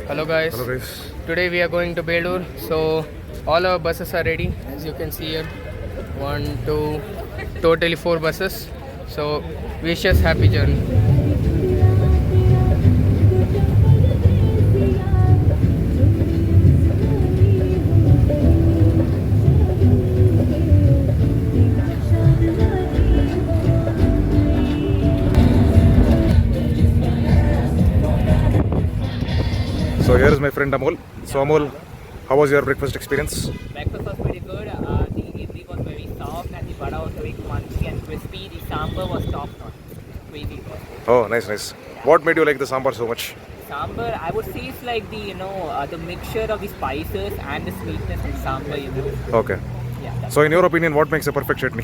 Hello guys. Hello guys. Today we are going to Belur. So all our buses are ready, as you can see here. 1, 2, totally 4 buses. So wish us happy journey. So here is my friend Amol. So Amol, how was your breakfast experience? Breakfast was pretty good. The idli was very soft and the vada was very crunchy and crispy. The sambar was top notch. Crazy good. Oh, nice. What made you like the sambar so much? Sambar, I would say it's like the mixture of the spices and the sweetness in sambar. Okay. Yeah. So in your opinion, what makes a perfect chutney?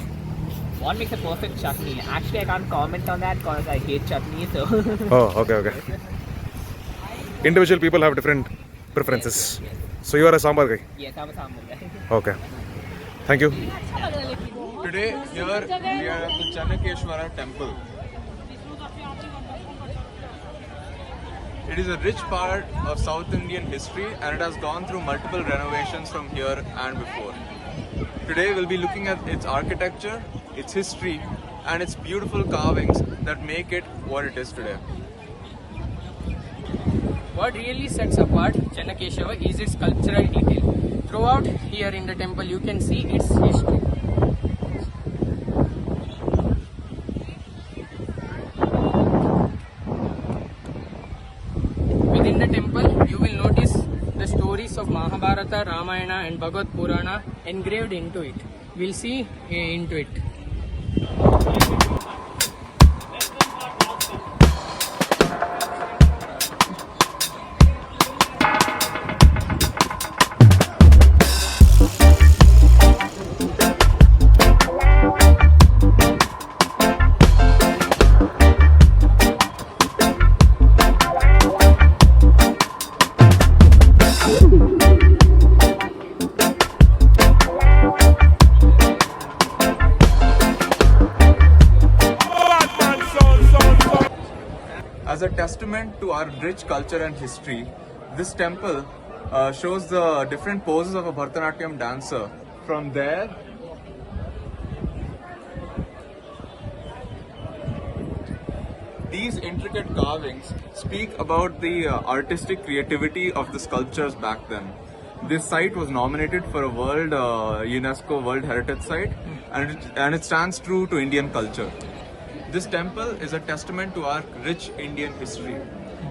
What makes a perfect chutney? Actually, I can't comment on that because I hate chutney. So. Oh, okay. Individual people have different preferences. So you are a sambar guy? Yes, I'm a sambar guy. Okay. Thank you. Today here we are at the Channakeshwara temple. It is a rich part of South Indian history and it has gone through multiple renovations from here and before. Today we'll be looking at its architecture, its history and its beautiful carvings that make it what it is today. What really sets apart Channakeshwara is its cultural detail. Throughout here in the temple you can see its history. Within the temple you will notice the stories of Mahabharata, Ramayana and Bhagavad Purana engraved into it. We'll see into it. As a testament to our rich culture and history, this temple shows the different poses of a Bharatanatyam dancer. From there, these intricate carvings speak about the artistic creativity of the sculptures back then. This site was nominated for a UNESCO World Heritage Site and it stands true to Indian culture. This temple is a testament to our rich Indian history.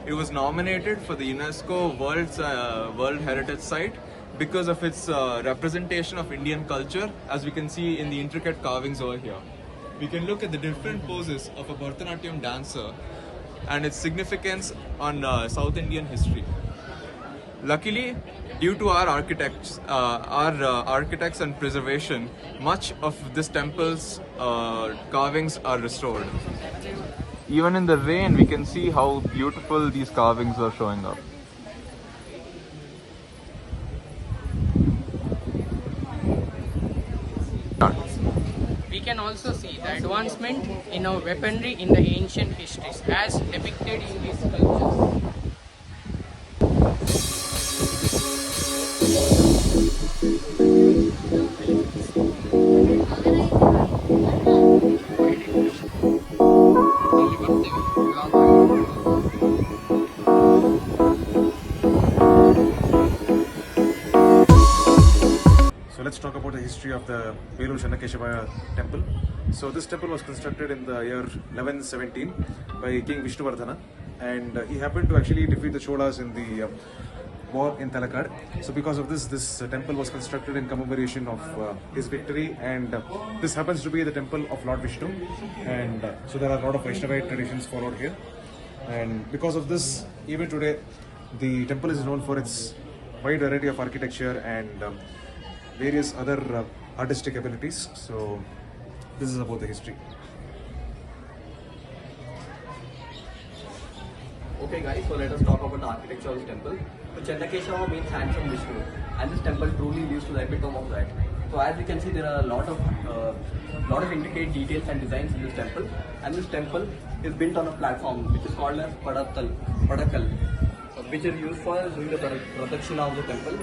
It was nominated for the UNESCO World Heritage Site because of its representation of Indian culture, as we can see in the intricate carvings over here. We can look at the different poses of a Bharatanatyam dancer and its significance on South Indian history. Luckily, due to our architects and preservation, much of this temple's carvings are restored. Even in the rain, we can see how beautiful these carvings are showing up. We can also see the advancement in our weaponry in the ancient histories as depicted in these sculptures. So let's talk about the history of the Belur Channakeshwara temple. So this temple was constructed in the year 1117 by King Vishnuvardhana, and he happened to actually defeat the Cholas in the war in Talakad. So because of this temple was constructed in commemoration of his victory, and this happens to be the temple of Lord Vishnu, and so there are a lot of Vaishnavite traditions followed here. And because of this, even today, the temple is known for its wide variety of architecture and various other artistic abilities. So this is about the history. Okay guys, so let us talk about the architecture of this temple. So Channakeshwara means handsome Vishnu, and this temple truly lives to the epitome of that. So as you can see, there are a lot of intricate details and designs in this temple, and this temple is built on a platform which is called as Padakal. which is used for doing the protection of the temple,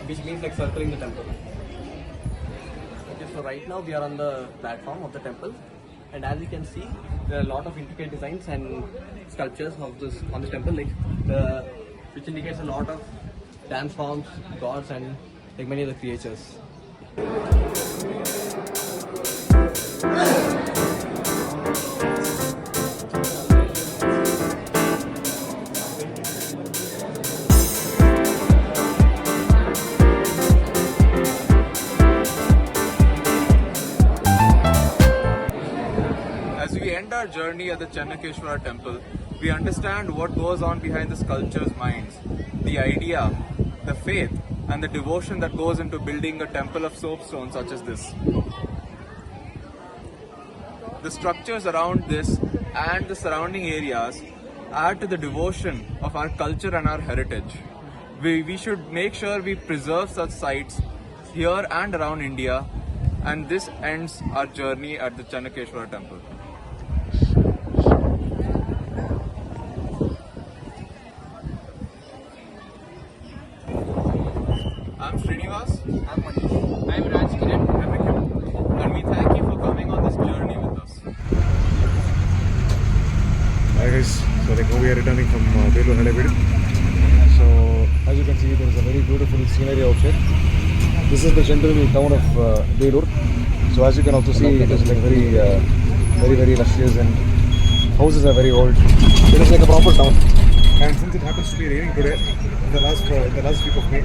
which means like circling the temple. Okay, so right now we are on the platform of the temple, and as you can see, there are a lot of intricate designs and sculptures of this on this temple, which indicates a lot of dance forms, gods, and like many other creatures. As we end our journey at the Chennakeshwara temple, we understand what goes on behind the sculptures' minds, the idea, the faith, and the devotion that goes into building a temple of soapstone such as this. The structures around this and the surrounding areas add to the devotion of our culture and our heritage. We should make sure we preserve such sites here and around India, and this ends our journey at the Chennakeshwara temple. I'm Srinivas. I'm Manish. I'm Rajkiran. And we thank you for coming on this journey with us. Hi guys, so like we are returning from Belur Halebeedu. So as you can see, there is a very beautiful scenery outside. This is the general town of Belur. So as you can also see, it is like very luxurious, and houses are very old. It is like a proper town. And since it happens to be raining today, in the last week of May,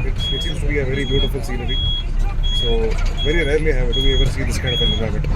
it seems to be a very beautiful scenery. So very rarely do we ever see this kind of an environment.